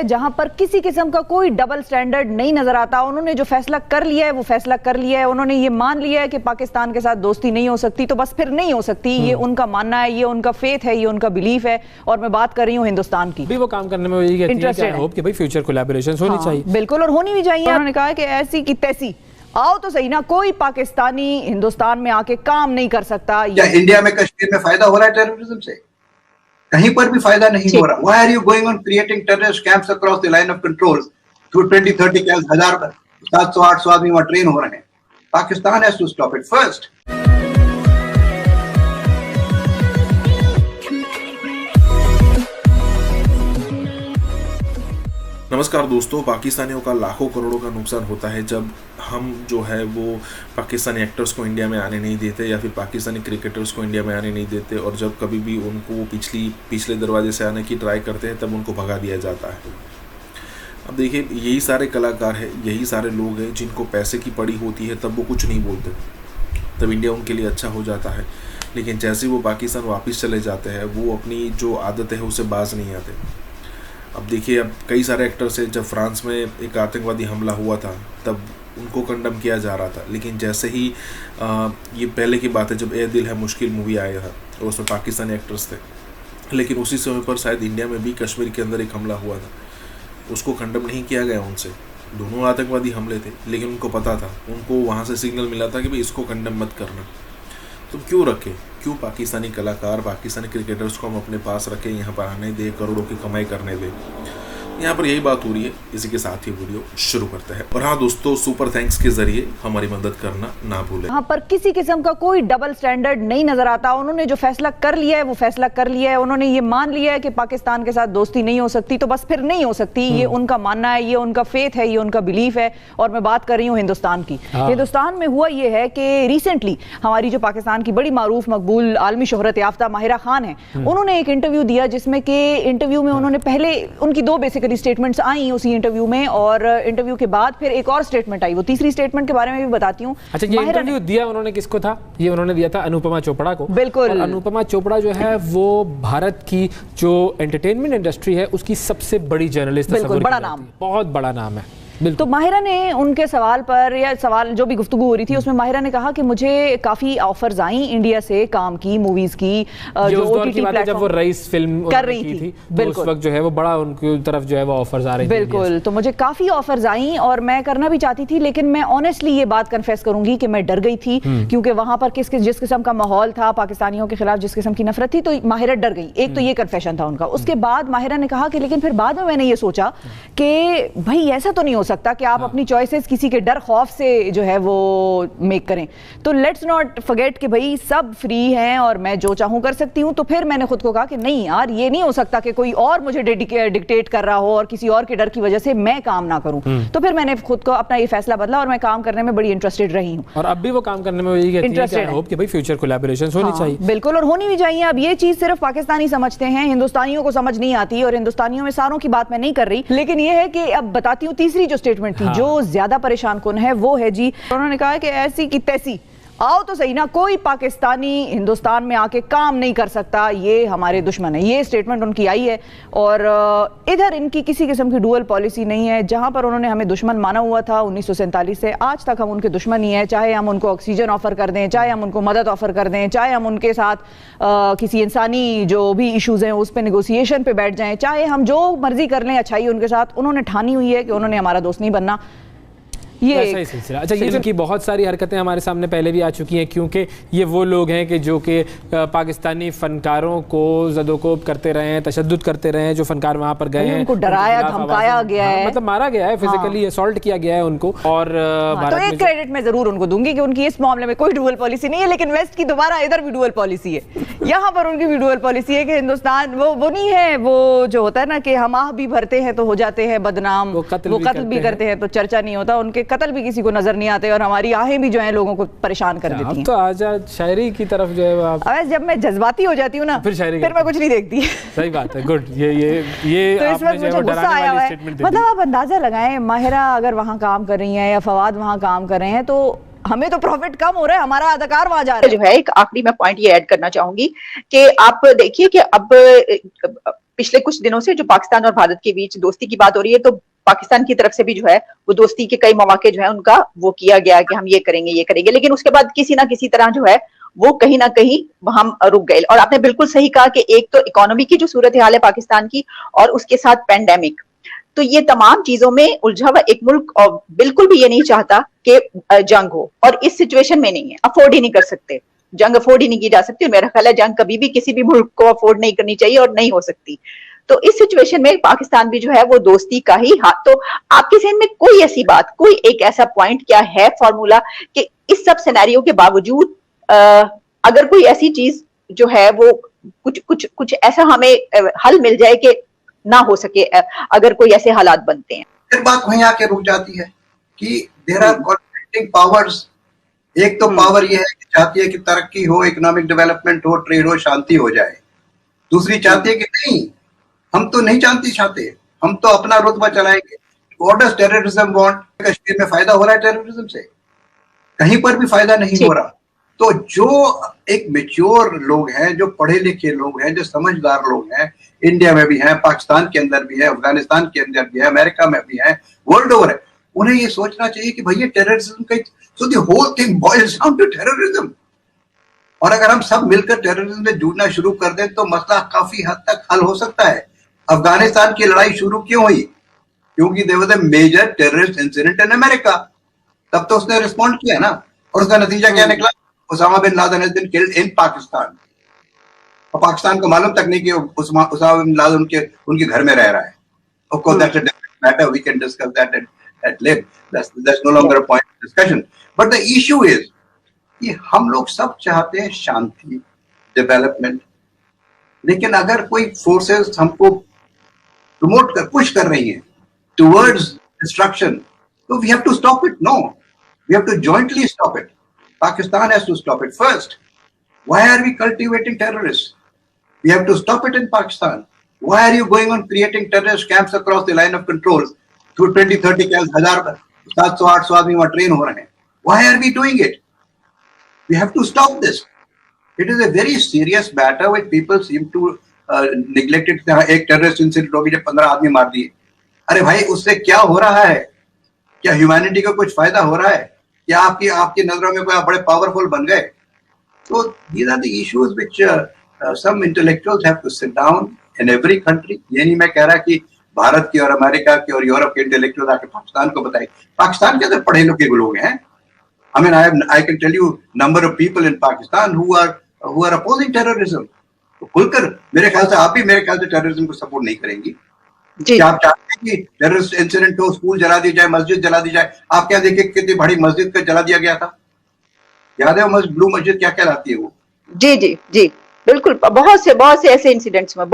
जहां पर किसी किस्म का कोई डबल स्टैंडर्ड नहीं नजर आता। उन्होंने जो फैसला कर लिया है वो फैसला कर लिया है। उन्होंने ये मान लिया है कि पाकिस्तान के साथ दोस्ती नहीं हो सकती, तो बस फिर नहीं हो सकती। ये उनका मानना है, ये उनका फेथ है, ये उनका बिलीफ है। और मैं बात कर रही हूँ हिंदुस्तान की। भी वो काम करने में इंटरेस्टेड है कि भाई फ्यूचर कोलैबोरेशंस होनी चाहिए। बिल्कुल, और होनी भी चाहिए। उन्होंने कहा कि ऐसी की तैसी आओ तो सही ना, कोई पाकिस्तानी हिंदुस्तान में आके काम नहीं कर सकता। क्या इंडिया में कश्मीर में फायदा हो रहा है टेररिज्म से? कहीं पर भी फायदा नहीं हो रहा। Why are you going on creating terrorist camps across the line of control through 20-30 camps, 700-800 आदमी वहां ट्रेन हो रहे हैं। Pakistan has to stop it first. नमस्कार दोस्तों, पाकिस्तानियों का लाखों करोड़ों का नुकसान होता है जब हम जो है वो पाकिस्तानी एक्टर्स को इंडिया में आने नहीं देते या फिर पाकिस्तानी क्रिकेटर्स को इंडिया में आने नहीं देते, और जब कभी भी उनको पिछले दरवाजे से आने की ट्राई करते हैं तब उनको भगा दिया जाता है। अब देखिए, यही सारे कलाकार हैं, यही सारे लोग हैं जिनको पैसे की पड़ी होती है, तब वो कुछ नहीं बोलते, तब इंडिया उनके लिए अच्छा हो जाता है। लेकिन जैसे वो पाकिस्तान वापस चले जाते हैं, वो अपनी जो आदत है उससे बाज नहीं आते। अब देखिए, अब कई सारे एक्टर्स हैं, जब फ्रांस में एक आतंकवादी हमला हुआ था तब उनको कंडम किया जा रहा था, लेकिन जैसे ही ये पहले की बात है जब ए दिल है मुश्किल मूवी आया था और उसमें पाकिस्तानी एक्टर्स थे, लेकिन उसी समय पर शायद इंडिया में भी कश्मीर के अंदर एक हमला हुआ था, उसको कंडम नहीं किया गया उनसे। दोनों आतंकवादी हमले थे, लेकिन उनको पता था, उनको वहाँ से सिग्नल मिला था कि भाई इसको कंडम मत करना। तो क्यों रखें, क्यों पाकिस्तानी कलाकार, पाकिस्तानी क्रिकेटर्स को हम अपने पास रखें, यहाँ पर आने दें, करोड़ों की कमाई करने दें। यहाँ पर यही बात हो रही है। इसी के साथ ही वीडियो शुरू करते हैं। और हाँ दोस्तों, सुपर थैंक्स के जरिए हमारी मदद करना ना भूलें। यहाँ पर किसी किस्म का कोई डबल स्टैंडर्ड नहीं नजर आता। उन्होंने जो फैसला कर लिया है वो फैसला कर लिया है। उन्होंने ये मान लिया है कि पाकिस्तान के साथ दोस्ती नहीं हो सकती, तो बस फिर नहीं हो सकती। ये उनका मानना है, ये उनका फेथ है, ये उनका बिलीफ है। और मैं बात कर रही हूँ हिंदुस्तान की। हिंदुस्तान में हुआ ये है कि रिसेंटली हमारी जो पाकिस्तान की बड़ी मारूफ मकबूल आलमी शोहरत याफ्ता माहिरा खान है, उन्होंने एक इंटरव्यू दिया जिसमें कि इंटरव्यू में उन्होंने पहले उनकी दो बेसिकली स्टेटमेंट्स आई उसी इंटरव्यू में, और इंटरव्यू के बाद फिर एक और स्टेटमेंट आई। वो तीसरी स्टेटमेंट के बारे में भी बताती हूँ। अच्छा, ये इंटरव्यू दिया उन्होंने किसको था? ये उन्होंने दिया था अनुपमा चोपड़ा को। बिल्कुल। और अनुपमा चोपड़ा जो है वो भारत की जो एंटरटेनमेंट इंडस्ट्री है उसकी सबसे बड़ी जर्नलिस्ट, बिल्कुल बड़ा नाम, बहुत बड़ा नाम है। तो माहिरा ने उनके सवाल पर, या सवाल जो भी गुफ्तगू हो रही थी उसमें माहिरा ने कहा कि मुझे काफी ऑफर्स आई इंडिया से काम की, मूवीज की, जो ओटीटी प्लेटफॉर्म, जब वो रईस फिल्म कर रही थी तो उस वक्त जो है वो बड़ा उनकी तरफ जो है वो ऑफर्स आ रही थी। बिल्कुल, तो मुझे काफी ऑफर्स आई और मैं करना भी चाहती थी, लेकिन मैं ऑनेस्टली ये बात कन्फेस करूंगी कि मैं डर गई थी, क्योंकि वहां पर जिस किस्म का माहौल था, पाकिस्तानियों के खिलाफ जिस किस्म की नफरत थी, तो माहिरा डर गई। एक तो ये कन्फेशन था उनका। उसके बाद माहिरा ने कहा कि लेकिन फिर बाद में मैंने ये सोचा कि भाई ऐसा तो नहीं हो सकता कि आप अपनी चॉइसेस किसी के डर खौफ से जो है वो मेक करें। तो लेट्स नॉट फॉरगेट कि भाई सब फ्री हैं और मैं जो चाहूं कर सकती हूं। तो फिर मैंने खुद को कहा कि नहीं यार, ये नहीं हो सकता कि कोई और मुझे डिक्टेट कर रहा हो और किसी और के डर की वजह से मैं काम ना करूं। तो फिर मैंने खुद को अपना ये फैसला बदला और मैं काम करने में बड़ी इंटरेस्टेड रही हूं। और अब भी वो काम करने में इंटरेस्टेड है कि भाई फ्यूचर कोलैबोरेशंस होनी चाहिए। बिल्कुल, और होनी भी चाहिए। अब ये चीज सिर्फ पाकिस्तानी समझते हैं, हिंदुस्तानियों को समझ नहीं आती, और हिंदुस्तानियों में सारों की बात मैं नहीं कर रही, लेकिन ये है कि अब बताती हूँ तीसरी जो स्टेटमेंट थी जो ज्यादा परेशान कौन है वो है जी, उन्होंने कहा कि ऐसी की तैसी आओ तो सही ना, कोई पाकिस्तानी हिंदुस्तान में आके काम नहीं कर सकता, ये हमारे दुश्मन है। ये स्टेटमेंट उनकी आई है। और इधर इनकी किसी किस्म की डुअल पॉलिसी नहीं है। जहां पर उन्होंने हमें दुश्मन माना हुआ था 1947 से आज तक, हम उनके दुश्मन ही हैं। चाहे हम उनको ऑक्सीजन ऑफर कर दें, चाहे हम उनको मदद ऑफर कर दें, चाहे हम उनके साथ किसी इंसानी जो भी इश्यूज हैं उस पर नेगोशिएशन पे बैठ जाएं, चाहे हम जो मर्जी कर लें अच्छाई उनके साथ, उन्होंने ठानी हुई है कि उन्होंने हमारा दोस्त नहीं बनना। ये ऐसा ही सिलसिला। अच्छा, ये इनकी बहुत सारी हरकतें हमारे सामने पहले भी आ चुकी हैं, क्योंकि ये वो लोग हैं कि जो कि पाकिस्तानी फनकारों को ज़दोकोब करते रहे हैं, तशद्दुद करते रहे हैं। जो फनकार वहाँ पर गए हैं उनको डराया धमकाया गया है, मतलब मारा गया है, फिजिकली असॉल्ट किया गया है उनको। और तो एक क्रेडिट मैं जरूर उनको दूंगी कि उनकी इस मामले में कोई डुअल पॉलिसी नहीं है, लेकिन वेस्ट की दोबारा इधर भी डुअल पॉलिसी है। यहाँ पर उनकी भी डुअल पॉलिसी है कि हिंदुस्तान वो नहीं है, वो जो होता है ना कि हम आह भी भरते हैं तो हो जाते हैं बदनाम, वो कत्ल भी करते हैं तो चर्चा नहीं होता, उनके कत्ल भी किसी को नजर नहीं आते, और हमारी आहें भी जो है लोगों को परेशान कर देती हैं। तो आजाद शायरी की तरफ जो है आप, जब मैं जज्बाती हो जाती हूँ ना फिर मैं कुछ नहीं देखती। सही बात है, गुड। ये तो इस वक्त मुझे गुस्सा आया हुआ है। मतलब आप अंदाजा लगाएं, माहिरा अगर वहाँ काम कर रही है या फवाद वहाँ काम कर रहे हैं, तो हमें तो प्रॉफिट कम हो रहा है, हमारा अदाकार वहां जा रहा है। जो है एक आखिरी मैं पॉइंट ये ऐड करना चाहूंगी कि आप देखिए कि अब पिछले कुछ दिनों से जो पाकिस्तान और भारत के बीच दोस्ती की बात हो रही है, तो पाकिस्तान की तरफ से भी जो है वो दोस्ती के कई मौके जो है उनका वो किया गया कि हम ये करेंगे, लेकिन उसके बाद किसी ना किसी तरह जो है वो कहीं ना कहीं वहां रुक गए। और आपने बिल्कुल सही कहा कि एक तो इकोनॉमी की जो सूरत हाल है पाकिस्तान की, और उसके साथ पेंडेमिक, तो ये तमाम चीजों में उलझा हुआ एक मुल्क और बिल्कुल भी ये नहीं चाहता कि जंग हो, और इस सिचुएशन में नहीं है, अफोर्ड ही नहीं कर सकते, जंग अफोर्ड ही नहीं की जा सकती। मेरा ख्याल है जंग कभी भी किसी भी मुल्क को अफोर्ड नहीं करनी चाहिए और नहीं हो सकती। तो इस सिचुएशन में पाकिस्तान भी जो है वो दोस्ती का ही हाथ, तो आपके जहन में कोई ऐसी बात, कोई एक ऐसा पॉइंट क्या है फॉर्मूला कि इस सब सिनेरियो के बावजूद अगर कोई ऐसी चीज जो है वो कुछ ऐसा हमें हल मिल जाए कि ना हो सके अगर कोई ऐसे हालात बनते हैं? फिर बात वहीं आके रुक जाती है कि देयर आर कॉन्फ्लिक्टिंग पावर्स। एक तो पावर ये है कि चाहती है कि तरक्की हो, इकोनॉमिक डेवलपमेंट हो, ट्रेड हो, शांति हो जाए। दूसरी चाहती है कि नहीं, हम तो नहीं शांति चाहते, हम तो अपना रुतबा चलाएंगे। What does terrorism want? Kashmir में फायदा हो रहा है टेररिज्म से? कहीं पर भी फायदा नहीं हो रहा। तो जो एक मैच्योर लोग हैं, जो पढ़े लिखे लोग हैं, जो समझदार लोग हैं, इंडिया में भी हैं, पाकिस्तान के अंदर भी है, अफगानिस्तान के अंदर भी है, अमेरिका में भी है, वर्ल्ड ओवर है, उन्हें ये सोचना चाहिए कि भैया टेररिज्म का, so the whole thing boils down to terrorism. और अगर हम सब मिलकर टेररिज्म में जुड़ना शुरू कर दें तो मसला काफी हद तक हल हो सकता है। अफगानिस्तान की लड़ाई शुरू क्यों हुई? क्योंकि there was a major terrorist incident in America, तब तो उसने रिस्पॉन्ड किया ना। और उसका नतीजा क्या निकला? Osama bin Laden has been killed in Pakistan. और पाकिस्तान को मालूम तक नहीं कि उसामा बिन लादेन उनके घर में रह रहा है। Of course that's a different matter, we can discuss that at length, that's no longer a point of discussion. But the issue is कि हम लोग सब चाहते हैं शांति, डेवलपमेंट, लेकिन अगर कोई फोर्सेस हमको प्रमोट कर, पुश कर रही हैं टुवर्ड्स डिस्ट्रक्शन, तो we have to stop it. No, we have to jointly stop it. Pakistan has to stop it first. Why are we cultivating terrorists? We have to stop it in Pakistan. Why are you going on creating terrorist camps across the line of controls through 20-30 camps, 1000, 700-800 आदमी वहां train हो रहे हैं? Why are we doing it? We have to stop this. It is a very serious matter which people seem to neglect it. एक terrorist incident हो गई जब 15 आदमी मार दिए। अरे भाई, उससे क्या हो रहा है? क्या ह्यूमैनिटी को कुछ फायदा हो रहा है? क्या आपकी नजरों में कोई बड़े पावरफुल बन गए? तो these are the issues which some intellectuals have to sit down in every country. ये नहीं मैं कह रहा कि भारत की और अमेरिका की और यूरोप के इंटेलेक्चुअल आके पाकिस्तान को बताए। पाकिस्तान के अंदर पढ़े लिखे लोग हैं। I mean, I can tell you number of people in Pakistan who are opposing terrorism. तो खुलकर मेरे ख्याल से आप भी मेरे ख्याल से टेररिज्म को सपोर्ट नहीं करेंगी। क्या आप चाहते हैं कि टेररिस्ट इंसिडेंट हो, स्कूल जला दी जाए, मस्जिद जला दी जाए? आप क्या देखिए कितनी बड़ी मस्जिद को जला दिया गया था, याद है? ब्लू मस्जिद क्या कहलाती है वो? जी जी जी, बिल्कुल। बहुत से ऐसे इंसिडेंट्स में